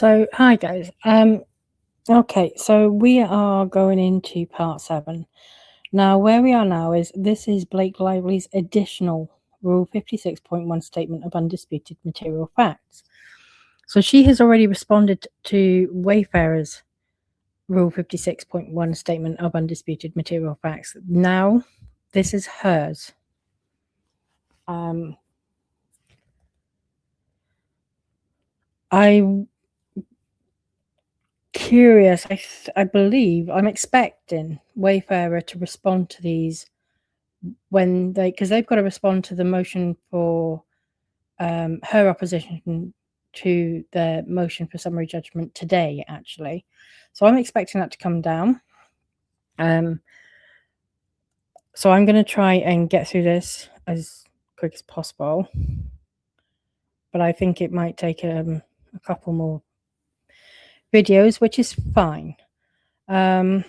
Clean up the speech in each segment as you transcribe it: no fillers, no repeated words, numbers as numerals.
So, hi guys. Okay, so we are going into part 7. Now, where we are now is this is Blake Lively's additional Rule 56.1 statement of undisputed material facts. So she has already responded to Wayfarer's Rule 56.1 statement of undisputed material facts. Now, this is hers. I'm curious. I believe I'm expecting Wayfarer to respond to these when because they've got to respond to the motion for her opposition to the motion for summary judgment today, actually. So I'm expecting that to come down. So I'm going to try and get through this as quick as possible, but I think it might take a couple more videos, which is fine. Yes,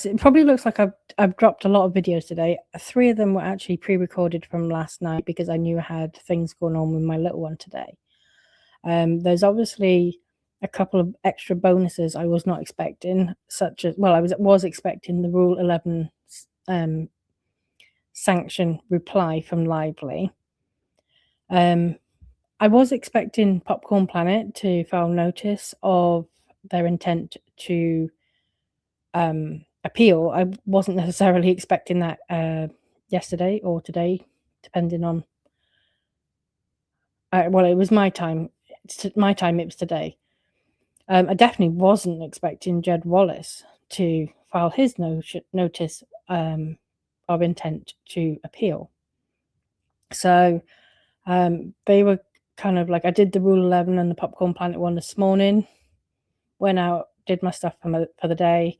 it probably looks like I've dropped a lot of videos today. 3 of them were actually pre-recorded from last night because I knew I had things going on with my little one today. There's obviously a couple of extra bonuses I was not expecting, such as, well, I was expecting the Rule 11 sanction reply from Lively. I was expecting Popcorn Planet to file notice of their intent to appeal. I wasn't necessarily expecting that yesterday or today, depending on well, it was my time. My time, it was today. I definitely wasn't expecting Jed Wallace to file his notice of intent to appeal. So they were kind of like, I did the Rule 11 and the Popcorn Planet one this morning, went out, did my stuff for the day,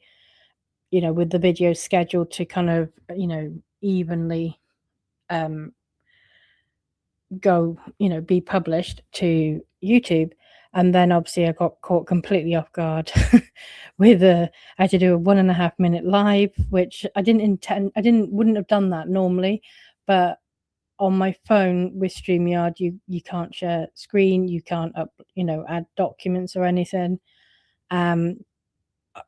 with the videos scheduled to kind of, evenly go, be published to YouTube. And then obviously I got caught completely off guard with I had to do a 1.5 minute live, which I wouldn't have done that normally, but on my phone with StreamYard, you can't share screen, you can't add documents or anything. I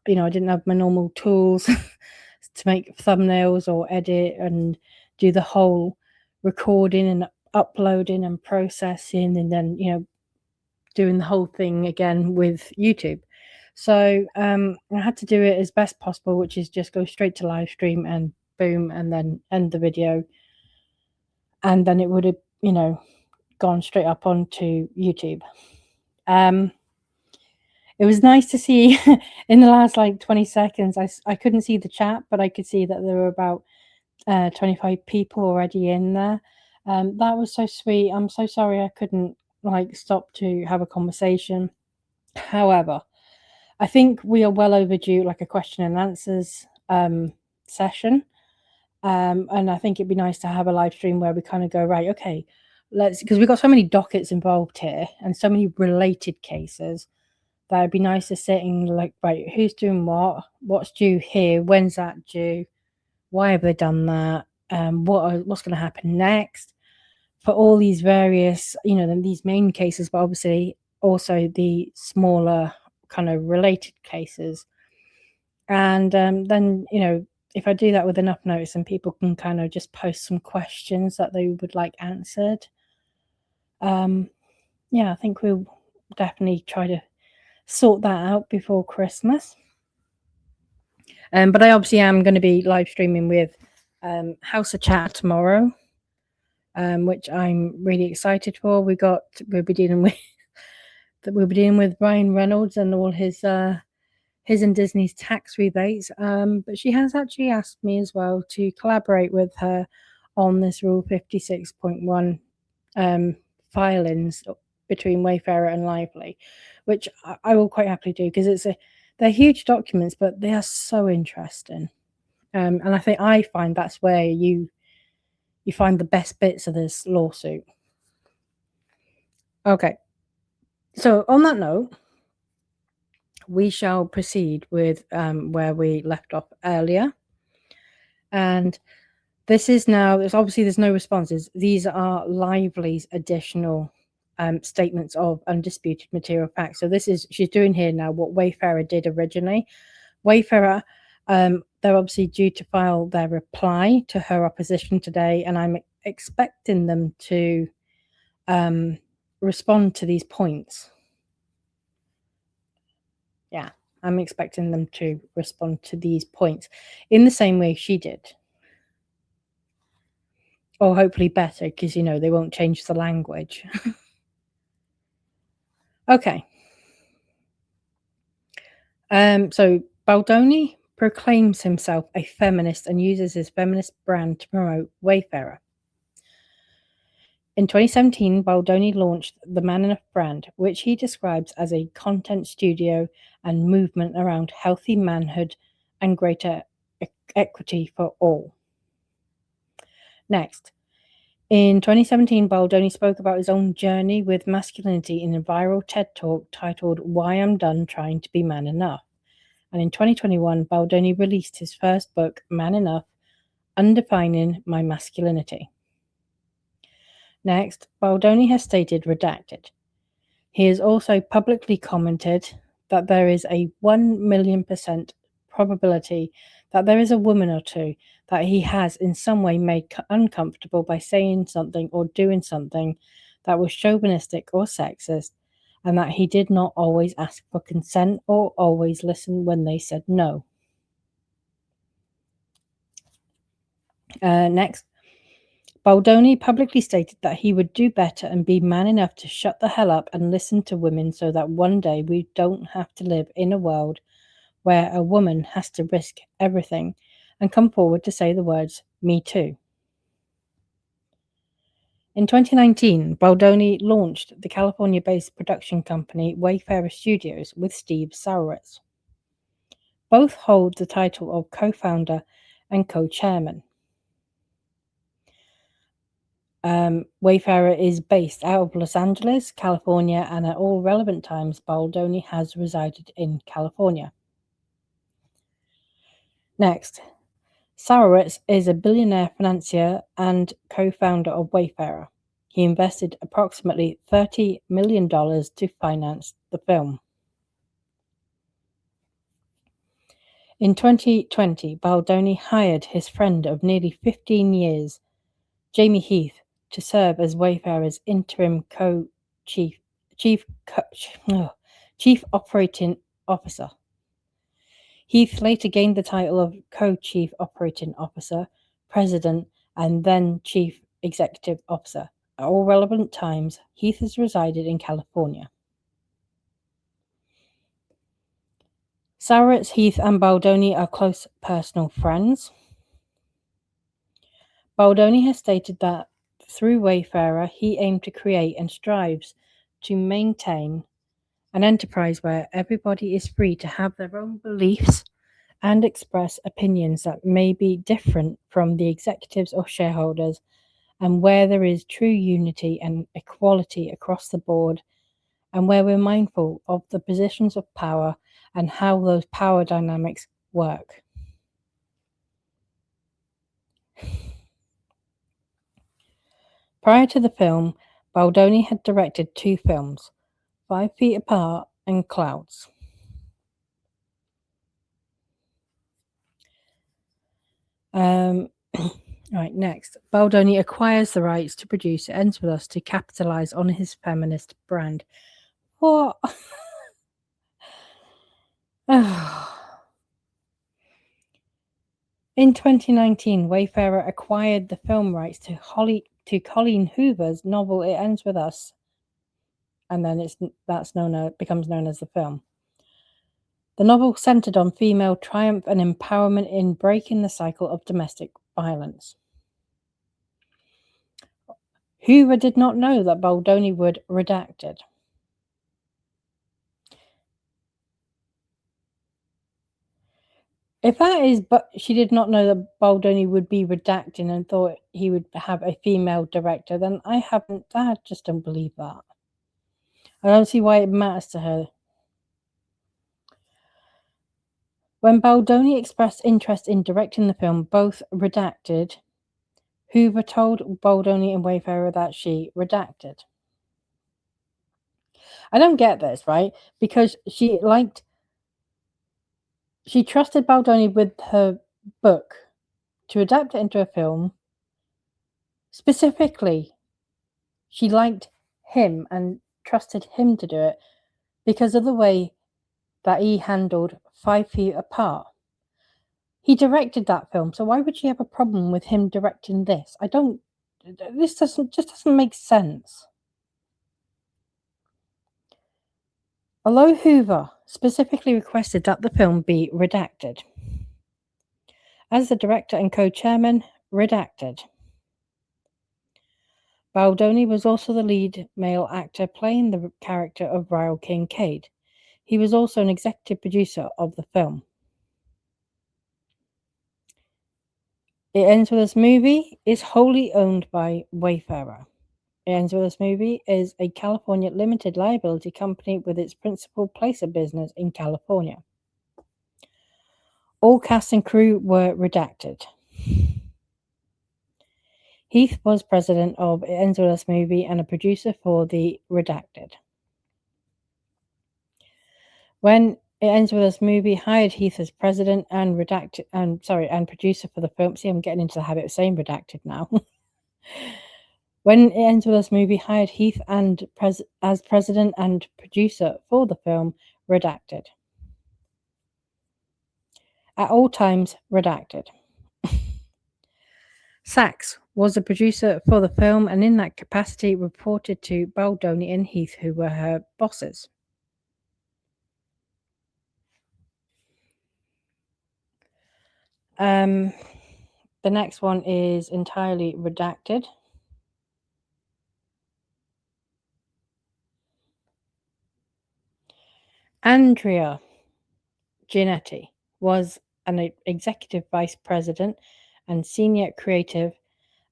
didn't have my normal tools to make thumbnails or edit and do the whole recording and uploading and processing, and then doing the whole thing again with YouTube. So I had to do it as best possible, which is just go straight to live stream and boom, and then end the video, and then it would have gone straight up onto YouTube. It was nice to see in the last 20 seconds, I couldn't see the chat, but I could see that there were about 25 people already in there. That was so sweet. I'm so sorry I couldn't stop to have a conversation. However, I think we are well overdue a question and answers session. And I think it'd be nice to have a live stream where we kind of go, right, okay, because we've got so many dockets involved here and so many related cases that it'd be nice to sit and right, who's doing what's due here, when's that due, why have they done that, what's going to happen next for all these various, these main cases, but obviously also the smaller kind of related cases. And then, if I do that with enough notice and people can kind of just post some questions that they would like answered, I think we'll definitely try to sort that out before Christmas. But I obviously am going to be live streaming with House of Chat tomorrow, which I'm really excited for. We'll be dealing with Ryan Reynolds and all his and Disney's tax rebates. But she has actually asked me as well to collaborate with her on this Rule 56.1 filings between Wayfarer and Lively, which I will quite happily do because they're huge documents, but they are so interesting. And I find that's where you find the best bits of this lawsuit. Okay. So on that note, we shall proceed with where we left off earlier. And this is now, there's no responses. These are Lively's additional statements of undisputed material facts. So she's doing here now what Wayfarer did originally. Wayfarer, they're obviously due to file their reply to her opposition today, and I'm expecting them to respond to these points. Yeah, I'm expecting them to respond to these points in the same way she did. Or hopefully better, because, they won't change the language. Okay. So Baldoni proclaims himself a feminist and uses his feminist brand to promote Wayfarer. In 2017, Baldoni launched the Man Enough brand, which he describes as a content studio and movement around healthy manhood and greater equity for all. Next, in 2017, Baldoni spoke about his own journey with masculinity in a viral TED Talk titled Why I'm Done Trying to Be Man Enough. And in 2021, Baldoni released his first book, Man Enough, Undefining My Masculinity. Next, Baldoni has stated redacted. He has also publicly commented that there is a 1,000,000% probability that there is a woman or two that he has in some way made uncomfortable by saying something or doing something that was chauvinistic or sexist, and that he did not always ask for consent or always listen when they said no. Next, Baldoni publicly stated that he would do better and be man enough to shut the hell up and listen to women so that one day we don't have to live in a world where a woman has to risk everything and come forward to say the words, "Me too." In 2019, Baldoni launched the California-based production company Wayfarer Studios with Steve Sarowitz. Both hold the title of co-founder and co-chairman. Wayfarer is based out of Los Angeles, California, and at all relevant times, Baldoni has resided in California. Next, Sarowitz is a billionaire financier and co-founder of Wayfarer. He invested approximately $30 million to finance the film. In 2020, Baldoni hired his friend of nearly 15 years, Jamie Heath, to serve as Wayfarer's interim chief operating officer. Heath later gained the title of co-chief operating officer, president, and then chief executive officer. At all relevant times, Heath has resided in California. Sarowitz, Heath, and Baldoni are close personal friends. Baldoni has stated that through Wayfarer, he aimed to create and strives to maintain an enterprise where everybody is free to have their own beliefs and express opinions that may be different from the executives or shareholders, and where there is true unity and equality across the board, and where we're mindful of the positions of power and how those power dynamics work. Prior to the film, Baldoni had directed 2 films, 5 Feet Apart and Clouds. Right, next. Baldoni acquires the rights to produce It Ends With Us to capitalize on his feminist brand. What? In 2019, Wayfarer acquired the film rights to Colleen Hoover's novel It Ends With Us, and then becomes known as the film. The novel centered on female triumph and empowerment in breaking the cycle of domestic violence. Hoover did not know that Baldoni would redacted. If that is, but she did not know that Baldoni would be redacting and thought he would have a female director, then I just don't believe that. I don't see why it matters to her. When Baldoni expressed interest in directing the film, both redacted. Hoover told Baldoni and Wayfarer that she redacted. I don't get this, right? Because she trusted Baldoni with her book to adapt it into a film. Specifically, she liked him and trusted him to do it because of the way that he handled 5 Feet Apart. He directed that film, so why would she have a problem with him directing this? I don't. This doesn't make sense. Although Hoover specifically requested that the film be redacted, as the director and co-chairman, redacted. Baldoni was also the lead male actor playing the character of Ryle Kincaid. He was also an executive producer of the film. It Ends With Us movie is wholly owned by Wayfarer. It Ends With Us movie is a California limited liability company with its principal place of business in California. All cast and crew were redacted. Heath was president of It Ends With Us movie and a producer for the redacted. When It Ends With Us movie hired Heath as president and producer for the film. See, I'm getting into the habit of saying redacted now. When It Ends With Us movie hired Heath as president and producer for the film, redacted. At all times, redacted. Sachs was a producer for the film and in that capacity reported to Baldoni and Heath, who were her bosses. The next one is entirely redacted. Andrea Giannetti was an executive vice president and senior creative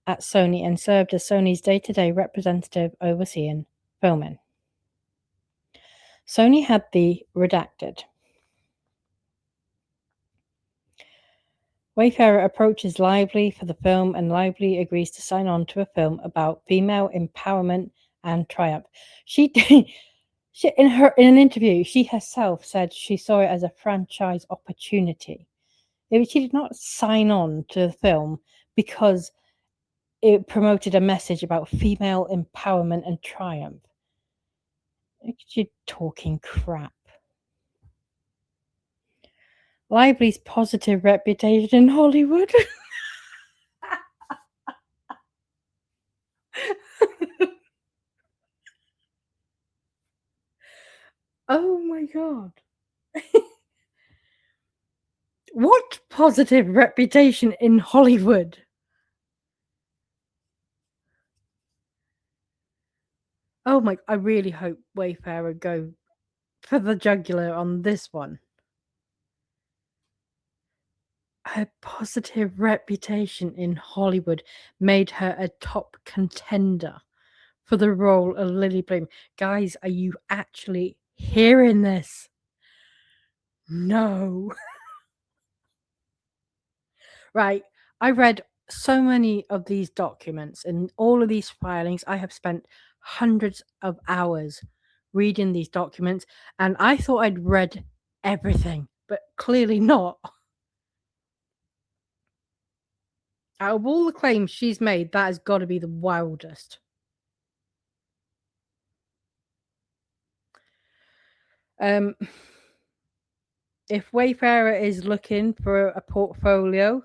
at Sony and served as Sony's day-to-day representative overseeing filming. Sony had the redacted. Wayfarer approaches Lively for the film and Lively agrees to sign on to a film about female empowerment and triumph. She in an interview, she herself said she saw it as a franchise opportunity. She did not sign on to the film because it promoted a message about female empowerment and triumph. You're talking crap. Lively's positive reputation in Hollywood. Oh my god. What positive reputation in Hollywood? Oh my, I really hope Wayfarer go for the jugular on this one. Her positive reputation in Hollywood made her a top contender for the role of Lily Bloom. Guys, are you actually hearing this? No. Right. I read so many of these documents and all of these filings. I have spent hundreds of hours reading these documents and I thought I'd read everything, but clearly not. Out of all the claims she's made, that has got to be the wildest. If Wayfarer is looking for a portfolio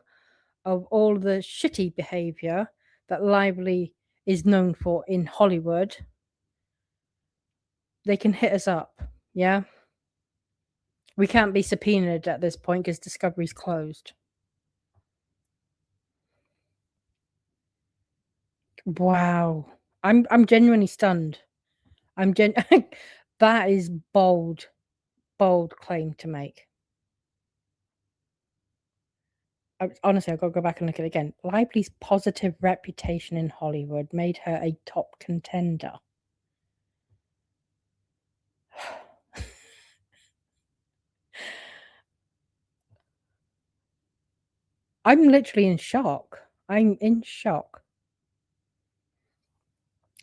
of all the shitty behavior that Lively is known for in Hollywood, they can hit us up. Yeah. We can't be subpoenaed at this point because Discovery's closed. Wow. I'm genuinely stunned. That is bold claim to make. Honestly, I've got to go back and look at it again. Lively's positive reputation in Hollywood made her a top contender. I'm literally in shock. I'm in shock.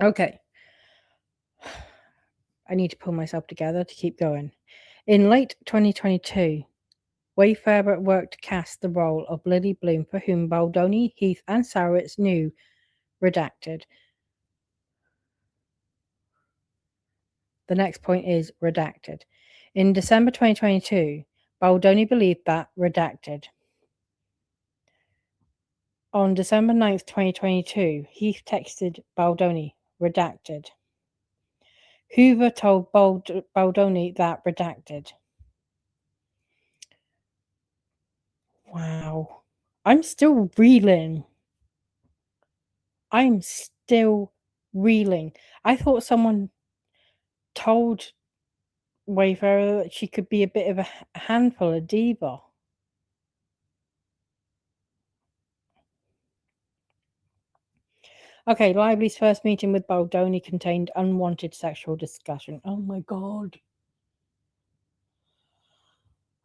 Okay. I need to pull myself together to keep going. In late 2022, Wayfarer worked to cast the role of Lily Bloom, for whom Baldoni, Heath, and Sarowitz knew. Redacted. The next point is redacted. In December 2022, Baldoni believed that redacted. On December 9th, 2022, Heath texted Baldoni, redacted. Hoover told Baldoni that redacted. Wow. I'm still reeling. I thought someone told Wayfarer that she could be a bit of a handful, a diva. Okay, Lively's first meeting with Baldoni contained unwanted sexual discussion. Oh my god.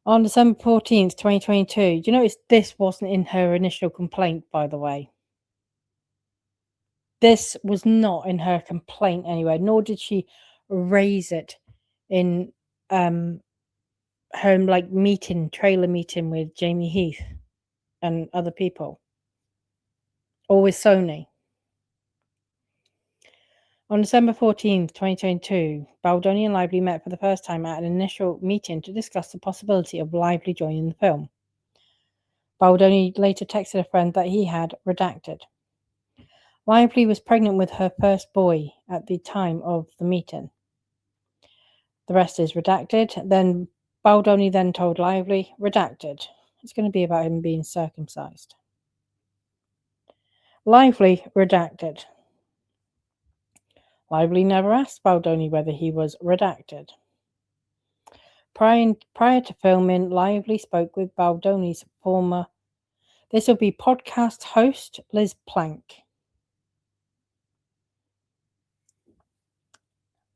On December 14th, 2022, you notice this wasn't in her initial complaint, by the way. This was not in her complaint anyway, nor did she raise it in her trailer meeting with Jamie Heath and other people, or with Sony. On December 14th, 2022, Baldoni and Lively met for the first time at an initial meeting to discuss the possibility of Lively joining the film. Baldoni later texted a friend that he had redacted. Lively was pregnant with her first boy at the time of the meeting. The rest is redacted. Then Baldoni then told Lively, redacted. It's going to be about him being circumcised. Lively, redacted. Lively never asked Baldoni whether he was redacted. Prior to filming, Lively spoke with Baldoni's former, this will be podcast host, Liz Plank.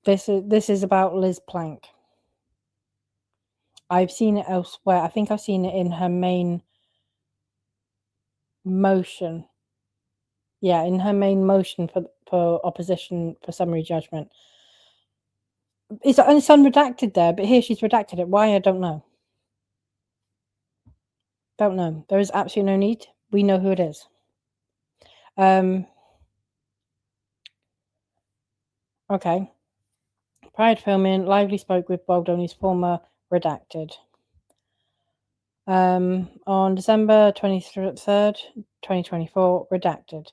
This is about Liz Plank. I've seen it elsewhere. I think I've seen it in her main motion. Yeah, in her main motion for opposition for summary judgment. It's unredacted there, but here she's redacted it. Why? I don't know. Don't know. There is absolutely no need. We know who it is. Okay. Prior to filming, Lively spoke with Baldoni's former redacted. On December 23rd, 2024, redacted.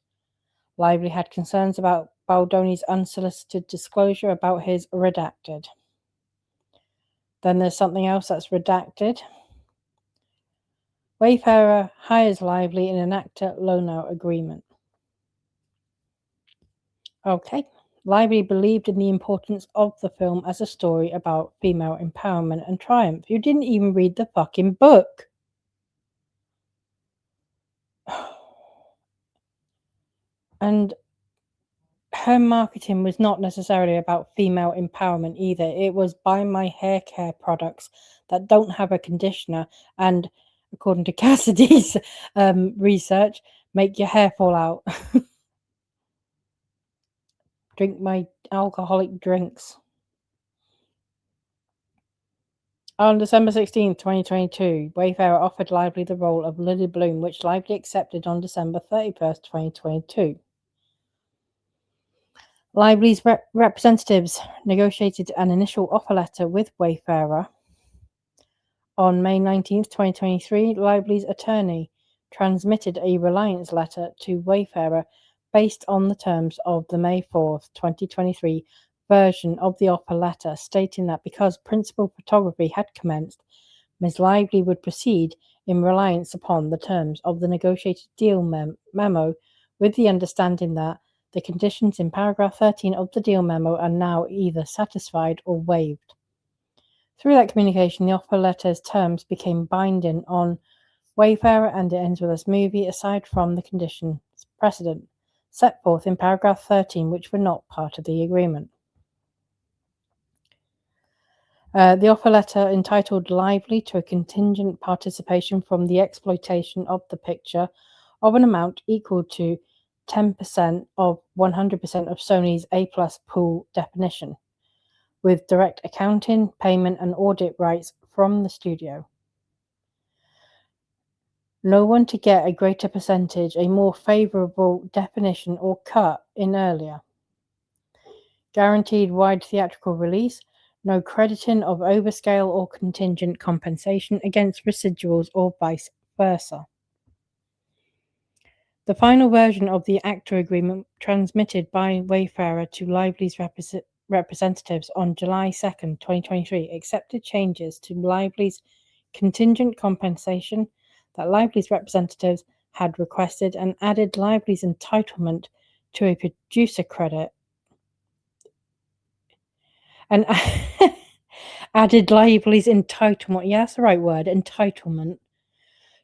Lively had concerns about Baldoni's unsolicited disclosure about his redacted. Then there's something else that's redacted. Wayfarer hires Lively in an actor loan-out agreement. Okay. Lively believed in the importance of the film as a story about female empowerment and triumph. You didn't even read the fucking book. And her marketing was not necessarily about female empowerment either. It was buy my hair care products that don't have a conditioner and, according to Cassidy's research, make your hair fall out. Drink my alcoholic drinks. On December 16th, 2022, Wayfarer offered Lively the role of Lily Bloom, which Lively accepted on December 31st, 2022. Lively's representatives negotiated an initial offer letter with Wayfarer. On May 19th, 2023, Lively's attorney transmitted a reliance letter to Wayfarer based on the terms of the May 4th, 2023 version of the offer letter, stating that because principal photography had commenced, Ms. Lively would proceed in reliance upon the terms of the negotiated deal memo, with the understanding that the conditions in paragraph 13 of the deal memo are now either satisfied or waived. Through that communication, the offer letter's terms became binding on Wayfarer, and it ends with this movie, aside from the conditions precedent set forth in paragraph 13, which were not part of the agreement. The offer letter entitled Lively to a contingent participation from the exploitation of the picture of an amount equal to 10% of 100% of Sony's A+ pool definition. with direct accounting, payment, and audit rights from the studio. No one to get a greater percentage, a more favourable definition or cut in earlier. Guaranteed wide theatrical release, no crediting of overscale or contingent compensation against residuals or vice versa. The final version of the actor agreement transmitted by Wayfarer to Lively's representatives on July 2nd, 2023 accepted changes to Lively's contingent compensation that Lively's representatives had requested and added Lively's entitlement to a producer credit and added Lively's entitlement, yeah, that's the right word, entitlement,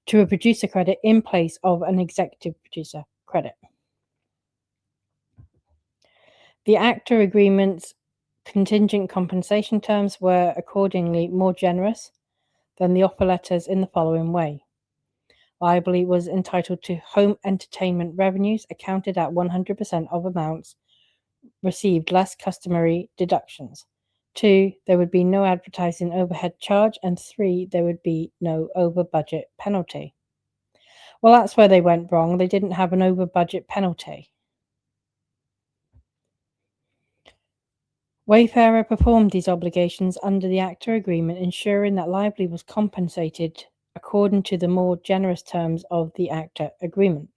to a producer credit in place of an executive producer credit. The actor agreement's contingent compensation terms were accordingly more generous than the offer letters in the following way. Lively was entitled to home entertainment revenues accounted at 100% of amounts received less customary deductions. 2, there would be no advertising overhead charge, and 3, there would be no over-budget penalty. Well, that's where they went wrong. They didn't have an over-budget penalty. Wayfarer performed these obligations under the actor agreement, ensuring that Lively was compensated according to the more generous terms of the actor agreement.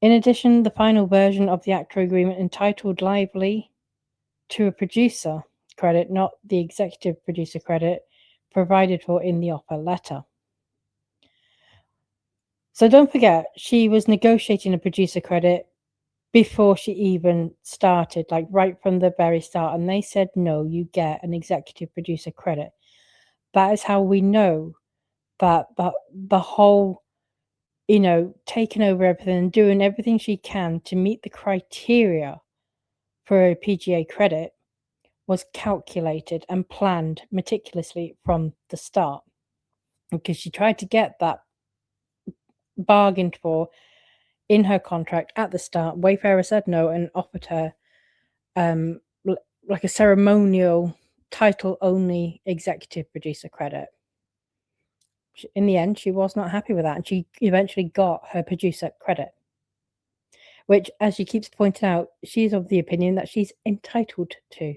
In addition, the final version of the actor agreement entitled Lively to a producer credit, not the executive producer credit provided for in the offer letter. So don't forget, she was negotiating a producer credit before she even started, like right from the very start, and they said, no, you get an executive producer credit. That is how we know that the whole, taking over everything and doing everything she can to meet the criteria for a PGA credit was calculated and planned meticulously from the start, because she tried to get that bargained for in her contract at the start. Wayfarer said no and offered her like a ceremonial title only executive producer credit. In the end, she was not happy with that, and she eventually got her producer credit, which, as she keeps pointing out, she's of the opinion that she's entitled to.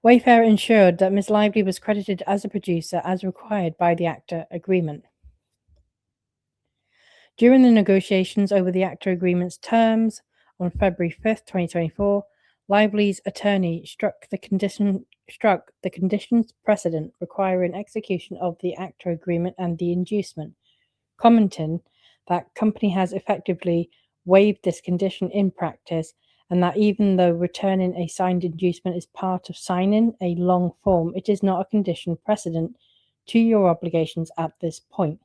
Wayfarer ensured that Ms. Lively was credited as a producer as required by the actor agreement. During the negotiations over the actor agreement's terms on February 5th, 2024, Lively's attorney struck the conditions precedent requiring execution of the actor agreement and the inducement, commenting that company has effectively waived this condition in practice, and that even though returning a signed inducement is part of signing a long form, it is not a condition precedent to your obligations at this point.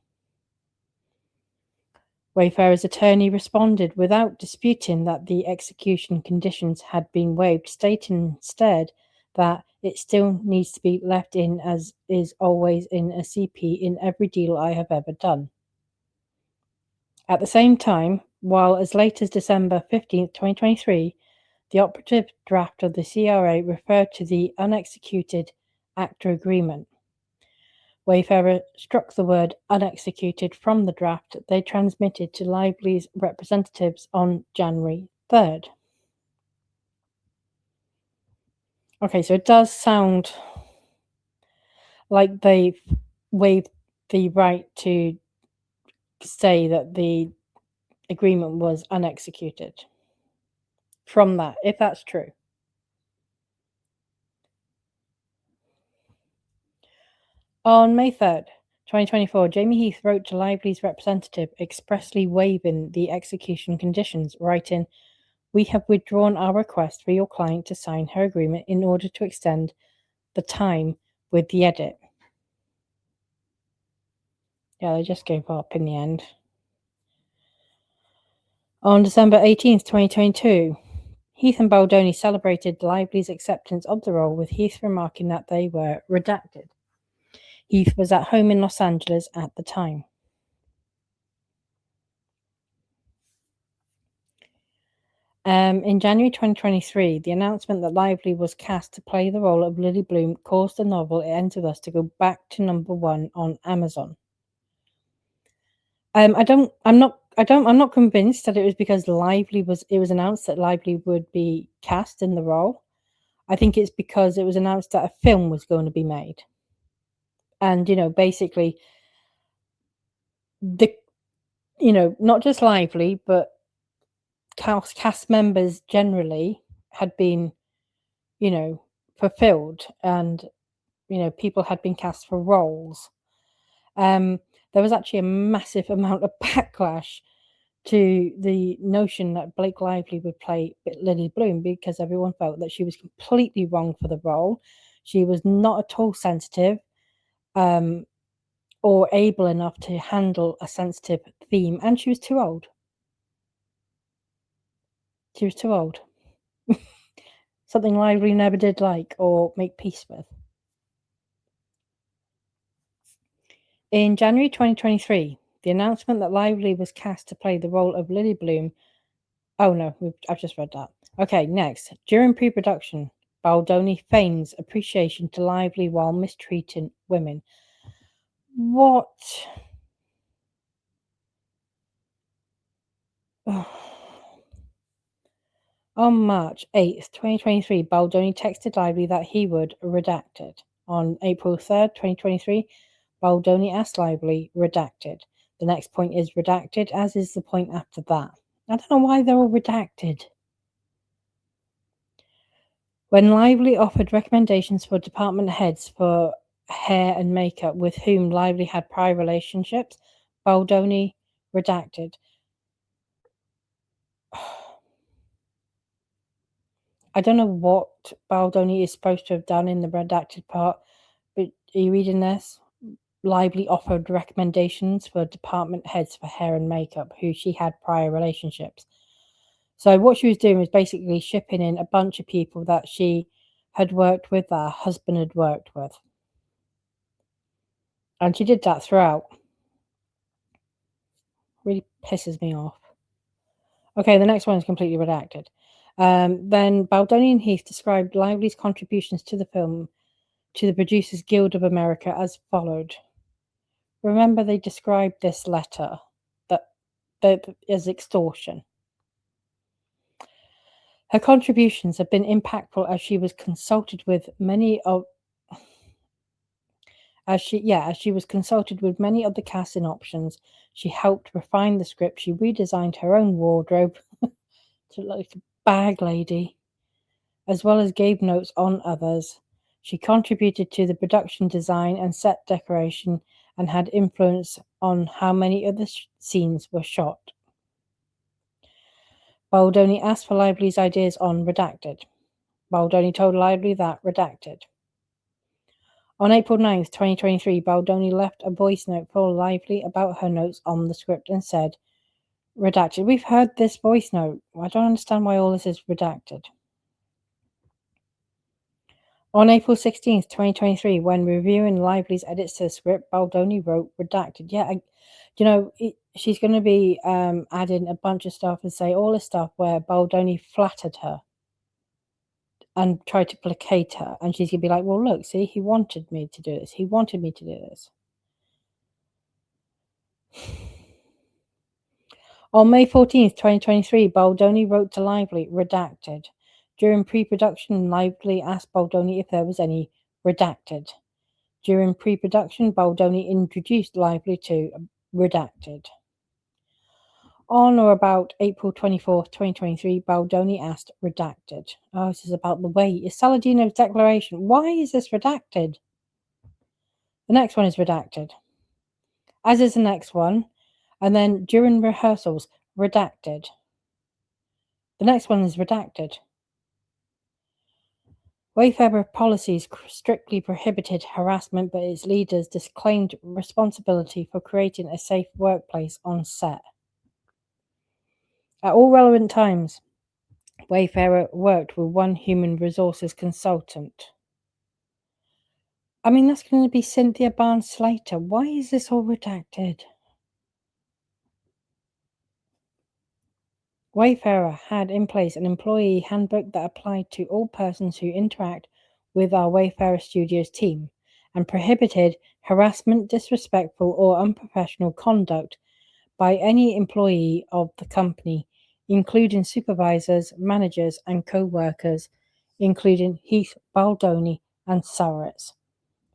Wayfarer's attorney responded without disputing that the execution conditions had been waived, stating instead that it still needs to be left in as is always in a CP in every deal I have ever done. At the same time, while as late as December 15th, 2023, the operative draft of the CRA referred to the unexecuted actor agreement, Wayfarer struck the word unexecuted from the draft they transmitted to Lively's representatives on January 3rd. Okay, so it does sound like they waived the right to say that the agreement was unexecuted from that, if that's true. On May 3rd, 2024, Jamie Heath wrote to Lively's representative expressly waiving the execution conditions, writing, "We have withdrawn our request for your client to sign her agreement in order to extend the time with the edit." Yeah, they just gave up in the end. On December 18th, 2022, Heath and Baldoni celebrated Lively's acceptance of the role, with Heath remarking that they were redacted. Heath was at home in Los Angeles at the time. In January 2023, the announcement that Lively was cast to play the role of Lily Bloom caused the novel It Ends With Us to go back to #1 on Amazon. I'm not convinced that it was because it was announced that Lively would be cast in the role. I think it's because it was announced that a film was going to be made. And, basically the not just Lively, but cast members generally had been, fulfilled, and, people had been cast for roles. There was actually a massive amount of backlash to the notion that Blake Lively would play Lily Bloom because everyone felt that she was completely wrong for the role. She was not at all sensitive, or able enough to handle a sensitive theme, and she was too old. She was too old. Something Lively never did like or make peace with. In January 2023, the announcement that Lively was cast to play the role of Lily Bloom. Oh no, I've just read that. Okay, next. During pre-production, Baldoni feigns appreciation to Lively while mistreating women. What? On March 8th, 2023, Baldoni texted Lively that he would redacted. On April 3rd, 2023, Baldoni asked Lively, redacted. The next point is redacted, as is the point after that. I don't know why they're all redacted. When Lively offered recommendations for department heads for hair and makeup with whom Lively had prior relationships, Baldoni redacted. I don't know what Baldoni is supposed to have done in the redacted part, but are you reading this? Lively offered recommendations for department heads for hair and makeup who she had prior relationships. So what she was doing was basically shipping in a bunch of people that she had worked with, that her husband had worked with. And she did that throughout. Really pisses me off. Okay, the next one is completely redacted. Then Baldoni and Heath described Lively's contributions to the film to the Producers Guild of America as followed. Remember, they described this letter as extortion. Her contributions have been impactful as she was consulted with many of as she was consulted with many of the casting options. She helped refine the script. She redesigned her own wardrobe to look like a bag lady, as well as gave notes on others. She contributed to the production design and set decoration and had influence on how many of the scenes were shot. Baldoni asked for Lively's ideas on redacted. Baldoni told Lively that redacted. On April 9th, 2023, Baldoni left a voice note for Lively about her notes on the script and said, redacted. We've heard this voice note. I don't understand why all this is redacted. On April 16th, 2023, when reviewing Lively's edits to the script, Baldoni wrote redacted. Yeah, she's going to be adding a bunch of stuff and say all this stuff where Baldoni flattered her and tried to placate her. And she's going to be like, well, look, see, he wanted me to do this. He wanted me to do this. On May 14th, 2023, Baldoni wrote to Lively, redacted. During pre-production, Lively asked Baldoni if there was any redacted. During pre-production, Baldoni introduced Lively to redacted. On or about April 24th, 2023, Baldoni asked redacted. Oh, this is about the weight. It's Saladino's declaration. Why is this redacted? The next one is redacted. As is the next one. And then during rehearsals, redacted. The next one is redacted. Wayfarer policies strictly prohibited harassment, but its leaders disclaimed responsibility for creating a safe workplace on set. At all relevant times, Wayfarer worked with one human resources consultant. I mean, that's going to be Cynthia Barnes-Slater. Why is this all redacted? Wayfarer had in place an employee handbook that applied to all persons who interact with our Wayfarer Studios team and prohibited harassment, disrespectful, or unprofessional conduct by any employee of the company, including supervisors, managers, and co-workers, including Heath, Baldoni, and Sawaritz.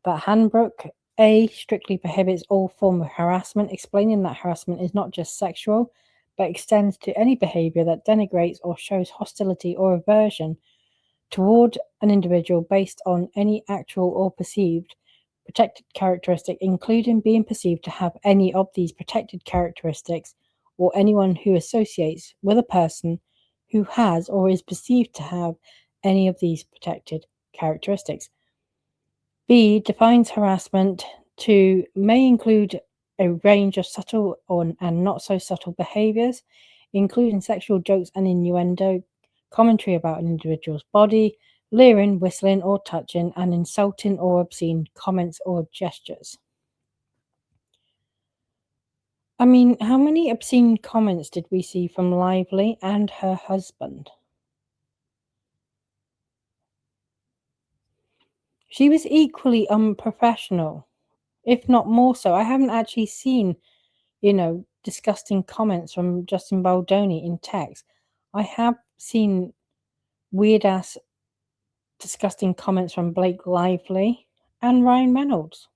That handbook A strictly prohibits all form of harassment, explaining that harassment is not just sexual, but extends to any behavior that denigrates or shows hostility or aversion toward an individual based on any actual or perceived protected characteristic, including being perceived to have any of these protected characteristics, or anyone who associates with a person who has or is perceived to have any of these protected characteristics. B defines harassment to may include a range of subtle and not so subtle behaviors, including sexual jokes and innuendo, commentary about an individual's body, leering, whistling, or touching, and insulting or obscene comments or gestures. I mean, how many obscene comments did we see from Lively and her husband? She was equally unprofessional, if not more so. I haven't actually seen, disgusting comments from Justin Baldoni in text. I have seen weird ass disgusting comments from Blake Lively and Ryan Reynolds.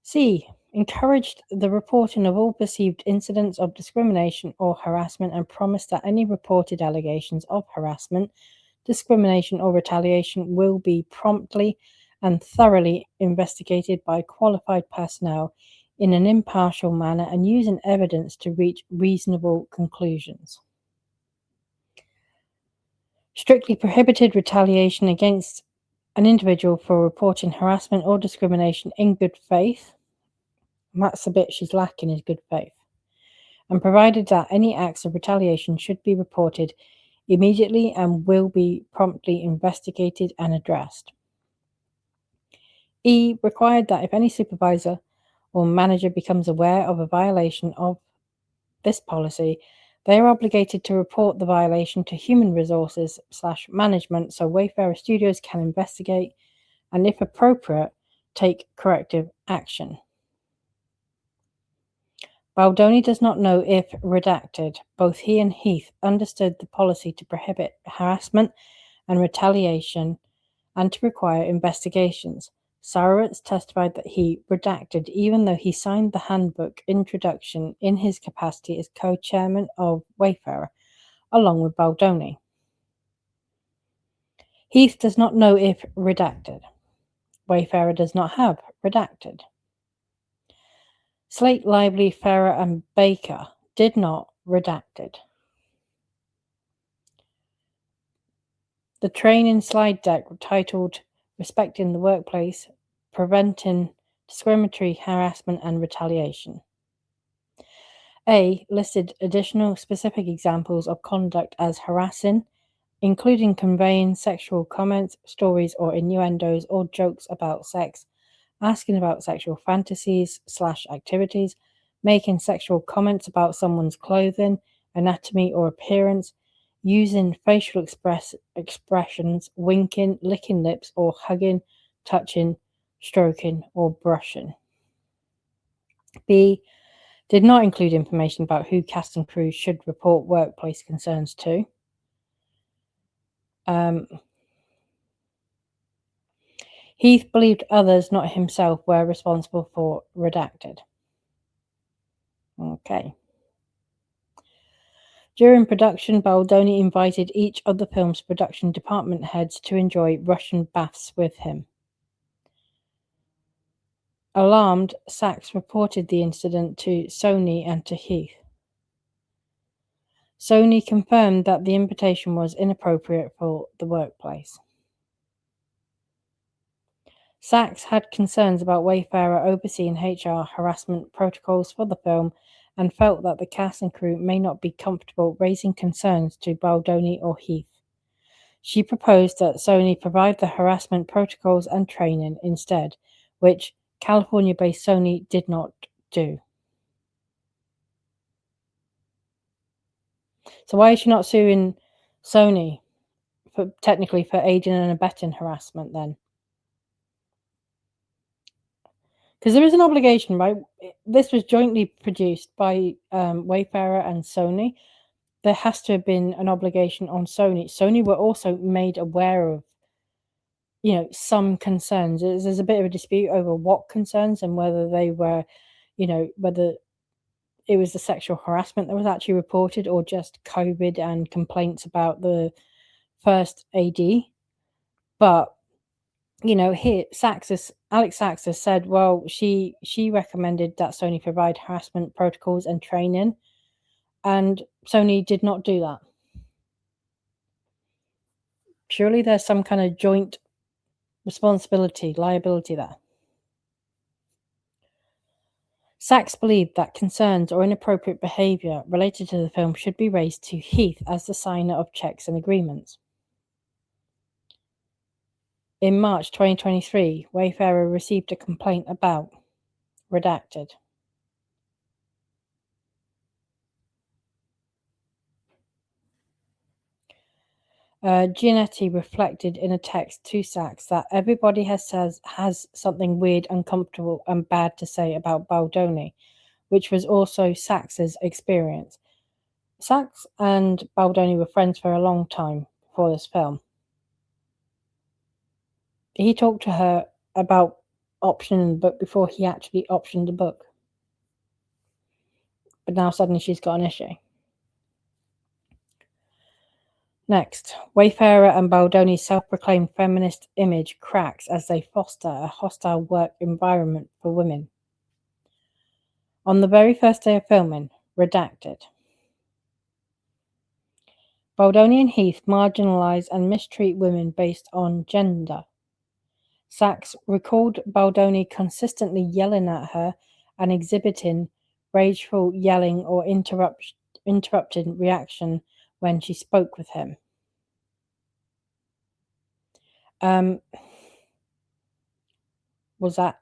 C. Encouraged the reporting of all perceived incidents of discrimination or harassment and promised that any reported allegations of harassment, discrimination, or retaliation will be promptly and thoroughly investigated by qualified personnel in an impartial manner and using evidence to reach reasonable conclusions. Strictly prohibited retaliation against an individual for reporting harassment or discrimination in good faith. And that's the bit she's lacking, is good faith. And provided that any acts of retaliation should be reported immediately and will be promptly investigated and addressed. E required that if any supervisor or manager becomes aware of a violation of this policy, they are obligated to report the violation to human resources/management so Wayfarer Studios can investigate and, if appropriate, take corrective action. Baldoni does not know if redacted. Both he and Heath understood the policy to prohibit harassment and retaliation and to require investigations. Sawaritz testified that he redacted even though he signed the handbook introduction in his capacity as co-chairman of Wayfarer, along with Baldoni. Heath does not know if redacted. Wayfarer does not have redacted. Slate, Lively, Ferrer, and Baker did not redacted. The training slide deck titled Respecting the Workplace, Preventing Discriminatory Harassment and Retaliation. A listed additional specific examples of conduct as harassing, including conveying sexual comments, stories, or innuendos or jokes about sex, asking about sexual fantasies/activities, making sexual comments about someone's clothing, anatomy, or appearance, using facial expressions, winking, licking lips, or hugging, touching, stroking, or brushing. B did not include information about who cast and crew should report workplace concerns to. Heath believed others, not himself, were responsible for redacted. Okay. During production, Baldoni invited each of the film's production department heads to enjoy Russian baths with him. Alarmed, Sachs reported the incident to Sony and to Heath. Sony confirmed that the invitation was inappropriate for the workplace. Sachs had concerns about Wayfarer overseeing HR harassment protocols for the film and felt that the cast and crew may not be comfortable raising concerns to Baldoni or Heath. She proposed that Sony provide the harassment protocols and training instead, which California-based Sony did not do. So why is she not suing Sony technically for aiding and abetting harassment then? Because there is an obligation, right? This was jointly produced by Wayfarer and Sony. There has to have been an obligation on Sony. Sony were also made aware of, some concerns. There's a bit of a dispute over what concerns and whether they were, whether it was the sexual harassment that was actually reported or just COVID and complaints about the first AD. But here Alex Sachs has said, well, she recommended that Sony provide harassment protocols and training, and Sony did not do that. Surely there's some kind of joint liability there. Sachs believed that concerns or inappropriate behaviour related to the film should be raised to Heath as the signer of checks and agreements. In March 2023, Wayfarer received a complaint about redacted. Giannetti reflected in a text to Sachs that everybody has something weird, uncomfortable, and bad to say about Baldoni, which was also Sachs's experience. Sachs and Baldoni were friends for a long time before this film. He talked to her about optioning the book before he actually optioned the book. But now suddenly she's got an issue. Next, Wayfarer and Baldoni's self-proclaimed feminist image cracks as they foster a hostile work environment for women. On the very first day of filming, redacted. Baldoni and Heath marginalise and mistreat women based on gender. Sachs recalled Baldoni consistently yelling at her and exhibiting rageful yelling or interrupted reaction when she spoke with him. Was that?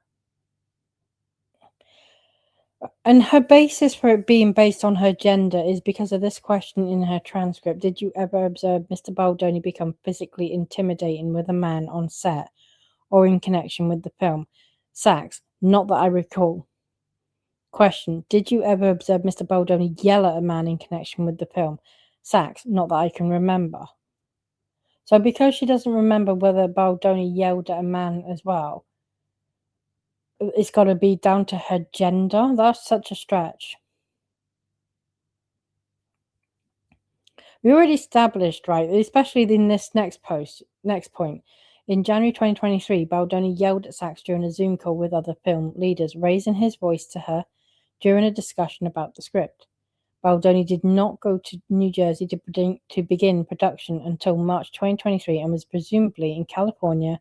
And her basis for it being based on her gender is because of this question in her transcript. Did you ever observe Mr. Baldoni become physically intimidating with a man on set or in connection with the film? Sachs, not that I recall. Question, did you ever observe Mr. Baldoni yell at a man in connection with the film? Sachs, not that I can remember. So because she doesn't remember whether Baldoni yelled at a man as well, it's got to be down to her gender. That's such a stretch. We already established, right, especially in this next point. In January 2023, Baldoni yelled at Sachs during a Zoom call with other film leaders, raising his voice to her during a discussion about the script. Baldoni did not go to New Jersey to begin production until March 2023 and was presumably in California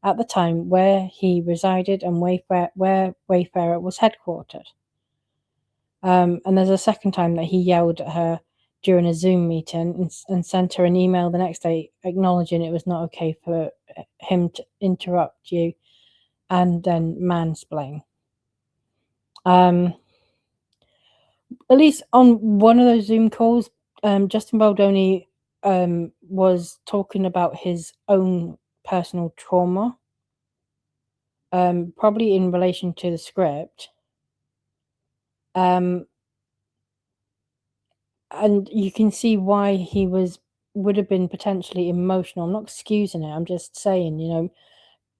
at the time, where he resided and where Wayfarer was headquartered. And there's a second time that he yelled at her during a Zoom meeting and sent her an email the next day acknowledging it was not okay for him to interrupt you and then mansplain. At least on one of those Zoom calls, Justin Baldoni was talking about his own personal trauma, probably in relation to the script. And you can see why he would have been potentially emotional. I'm not excusing it. I'm just saying,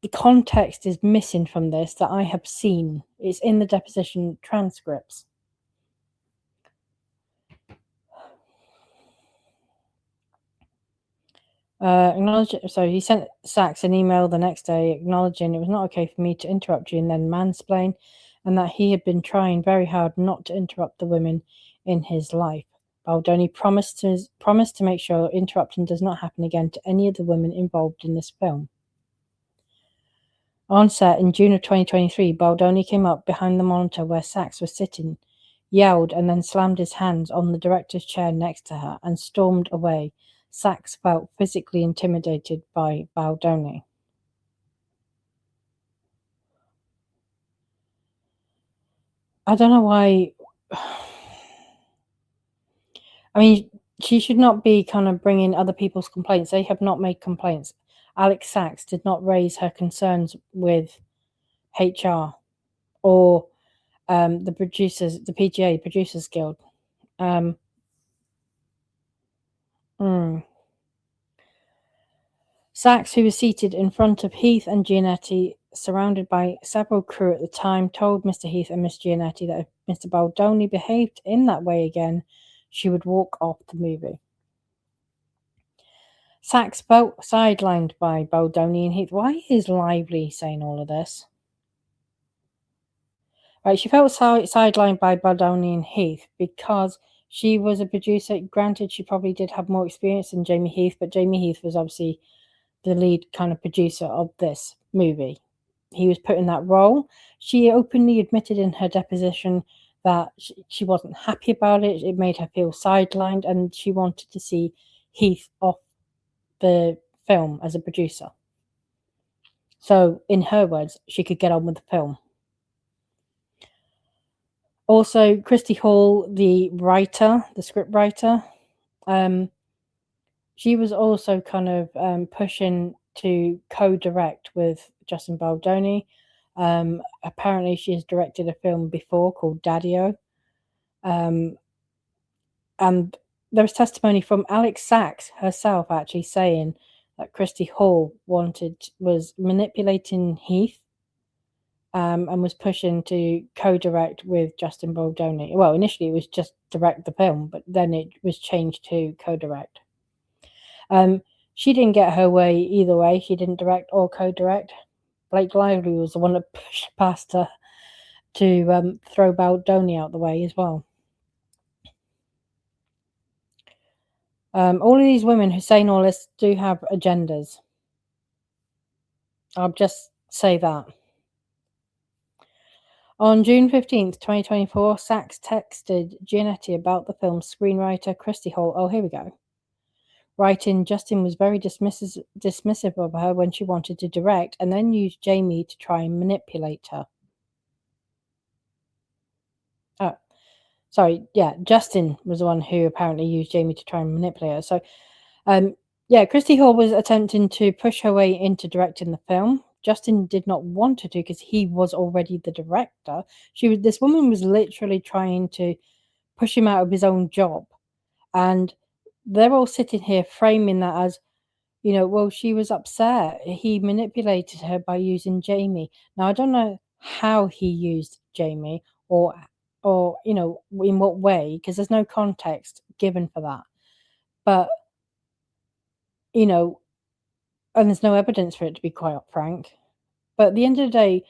the context is missing from this that I have seen. It's in the deposition transcripts. So he sent Sachs an email the next day acknowledging it was not okay for me to interrupt you and then mansplain, and that he had been trying very hard not to interrupt the women in his life. Baldoni promised to make sure interrupting does not happen again to any of the women involved in this film. On set in June of 2023, Baldoni came up behind the monitor where Sachs was sitting, yelled, and then slammed his hands on the director's chair next to her and stormed away. Sachs felt physically intimidated by Baldoni. I don't know why. I mean, She should not be kind of bringing other people's complaints. They have not made complaints. Alex Sachs did not raise her concerns with HR or the PGA, Producers Guild. Um, mm. Sachs, who was seated in front of Heath and Giannetti, surrounded by several crew at the time, told Mr. Heath and Miss Giannetti that if Mr. Baldoni behaved in that way again, she would walk off the movie. Sachs felt sidelined by Baldoni and Heath. Why is Lively saying all of this? Right, she felt sidelined by Baldoni and Heath because she was a producer. Granted, she probably did have more experience than Jamie Heath, but Jamie Heath was obviously the lead kind of producer of this movie. He was put in that role. She openly admitted in her deposition that she wasn't happy about it. It made her feel sidelined, and she wanted to see Heath off the film as a producer. So, in her words, she could get on with the film. Also, Christy Hall, the writer, the script writer, she was also kind of pushing to co-direct with Justin Baldoni. Apparently, she has directed a film before called Daddy-O. And there was testimony from Alex Sachs herself actually saying that Christy Hall was manipulating Heath and was pushing to co-direct with Justin Baldoni. Well, initially it was just direct the film, but then it was changed to co-direct. She didn't get her way either way. She didn't direct or co-direct. Blake Lively was the one that pushed past her to throw Baldoni out the way as well. All of these women who say all this do have agendas. I'll just say that. On June 15th, 2024, Sachs texted Giannetti about the film's screenwriter, Christy Hall. Oh, here we go. Writing, Justin was very dismissive of her when she wanted to direct and then used Jamie to try and manipulate her. Oh, sorry. Yeah, Justin was the one who apparently used Jamie to try and manipulate her. So, yeah, Christy Hall was attempting to push her way into directing the film. Justin did not want her to because he was already the director. This woman was literally trying to push him out of his own job. And they're all sitting here framing that as, well, she was upset. He manipulated her by using Jamie. Now, I don't know how he used Jamie or in what way, because there's no context given for that. But, and there's no evidence for it, to be quite frank. But at the end of the day,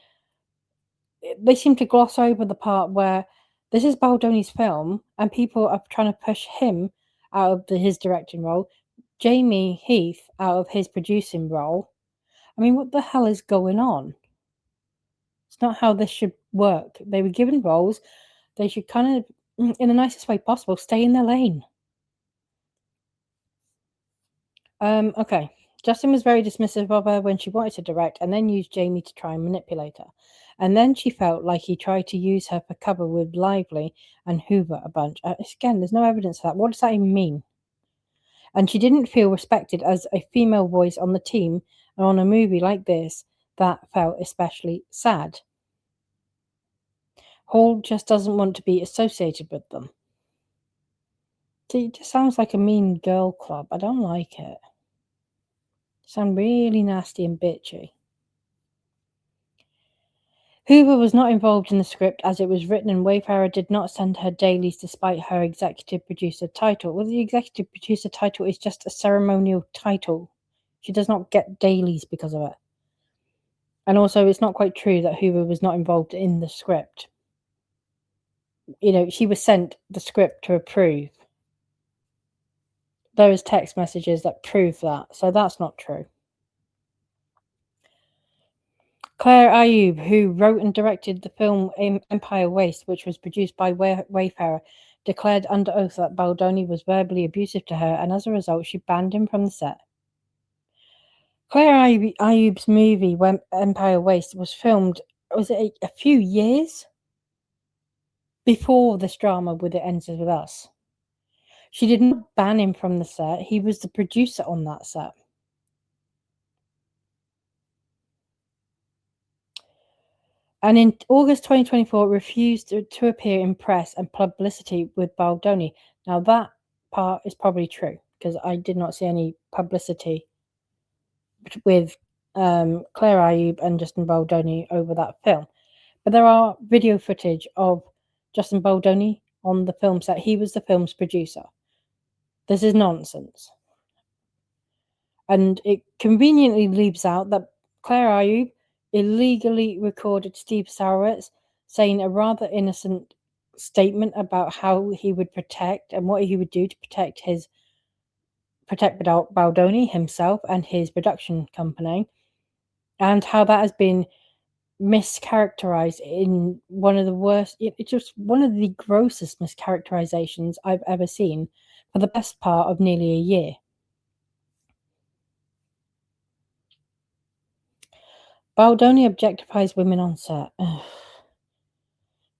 they seem to gloss over the part where this is Baldoni's film and people are trying to push him out of his directing role, Jamie Heath out of his producing role. I mean, what the hell is going on? It's not how this should work. They were given roles. They should kind of, in the nicest way possible, stay in their lane. Okay. Justin was very dismissive of her when she wanted to direct and then used Jamie to try and manipulate her. And then she felt like he tried to use her for cover with Lively and Hoover a bunch. Again, there's no evidence of that. What does that even mean? And she didn't feel respected as a female voice on the team, and on a movie like this, that felt especially sad. Hall just doesn't want to be associated with them. See, it just sounds like a mean girl club. I don't like it. Sound really nasty and bitchy. Hoover was not involved in the script as it was written, and Wayfarer did not send her dailies despite her executive producer title. Well, the executive producer title is just a ceremonial title. She does not get dailies because of it. And also, it's not quite true that Hoover was not involved in the script. She was sent the script to approve. There is text messages that prove that, so that's not true. Claire Ayub, who wrote and directed the film Empire Waste, which was produced by Wayfarer, declared under oath that Baldoni was verbally abusive to her, and as a result, she banned him from the set. Claire Ayub's movie, Empire Waste, was filmed, was it a few years before this drama with It Ends With Us? She did not ban him from the set. He was the producer on that set. And in August 2024, refused to appear in press and publicity with Baldoni. Now, that part is probably true, because I did not see any publicity with Claire Ayub and Justin Baldoni over that film. But there are video footage of Justin Baldoni on the film set. He was the film's producer. This is nonsense. And it conveniently leaves out that Claire Ayub illegally recorded Steve Sarowitz saying a rather innocent statement about how he would protect and what he would do to protect Baldoni himself and his production company, and how that has been mischaracterized in one of the worst, it's just one of the grossest mischaracterizations I've ever seen for the best part of nearly a year. Baldoni objectifies women on set.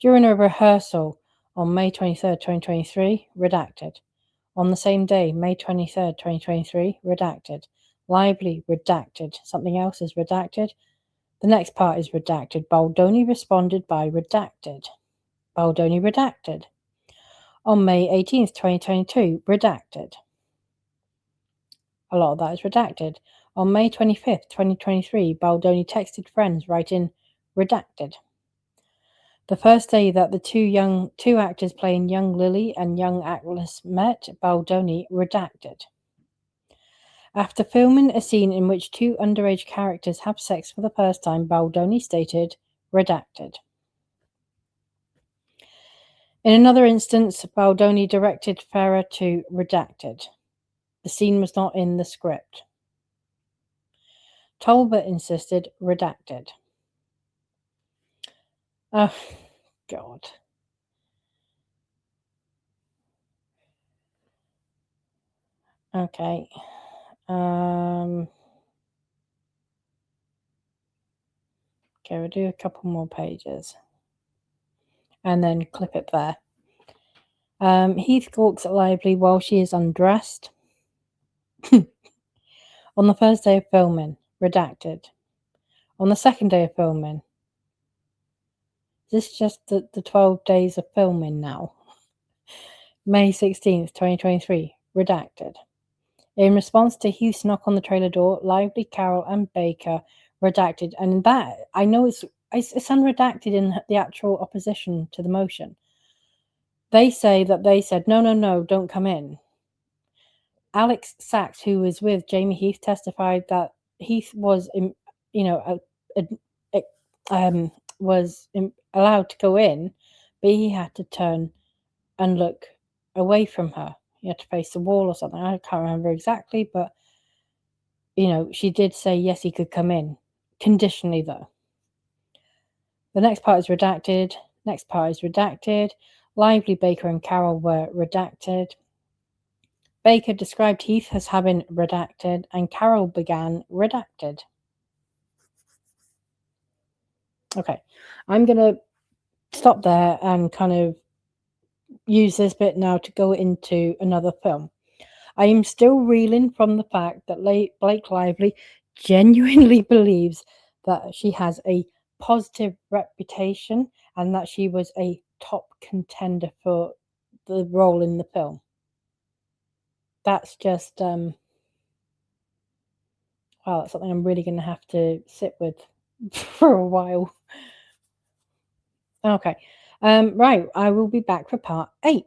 During a rehearsal on May 23rd, 2023, redacted. On the same day, May 23rd, 2023, redacted. Lively, redacted. Something else is redacted. The next part is redacted. Baldoni responded by redacted. Baldoni redacted. On May 18th, 2022, redacted. A lot of that is redacted. On May 25th, 2023, Baldoni texted friends writing redacted. The first day that the two actors playing young Lily and young Atlas met, Baldoni redacted. After filming a scene in which two underage characters have sex for the first time, Baldoni stated redacted. In another instance, Baldoni directed Farah to redacted. The scene was not in the script. Talbot insisted redacted. Oh, God. Okay. Okay, we'll do a couple more pages. And then clip it there. Heath gawks at Lively while she is undressed. On the first day of filming, redacted. On the second day of filming. Is this just the 12 days of filming now? May 16th, 2023, redacted. In response to Heath's knock on the trailer door, Lively, Carol, and Baker redacted. And that, I know it's unredacted in the actual opposition to the motion. They say that they said, no, don't come in. Alex Sachs, who was with Jamie Heath, testified that Heath was, allowed to go in, but he had to turn and look away from her. He had to face the wall or something. I can't remember exactly, but she did say yes, he could come in, conditionally though. The next part is redacted. Next part is redacted. Lively, Baker, and Carol were redacted. Baker described Heath as having redacted, and Carol began redacted. Okay, I'm going to stop there and kind of use this bit now to go into another film. I am still reeling from the fact that Blake Lively genuinely believes that she has a positive reputation and that she was a top contender for the role in the film. That's just, well, that's something I'm really going to have to sit with for a while. Okay. Right, I will be back for part 8.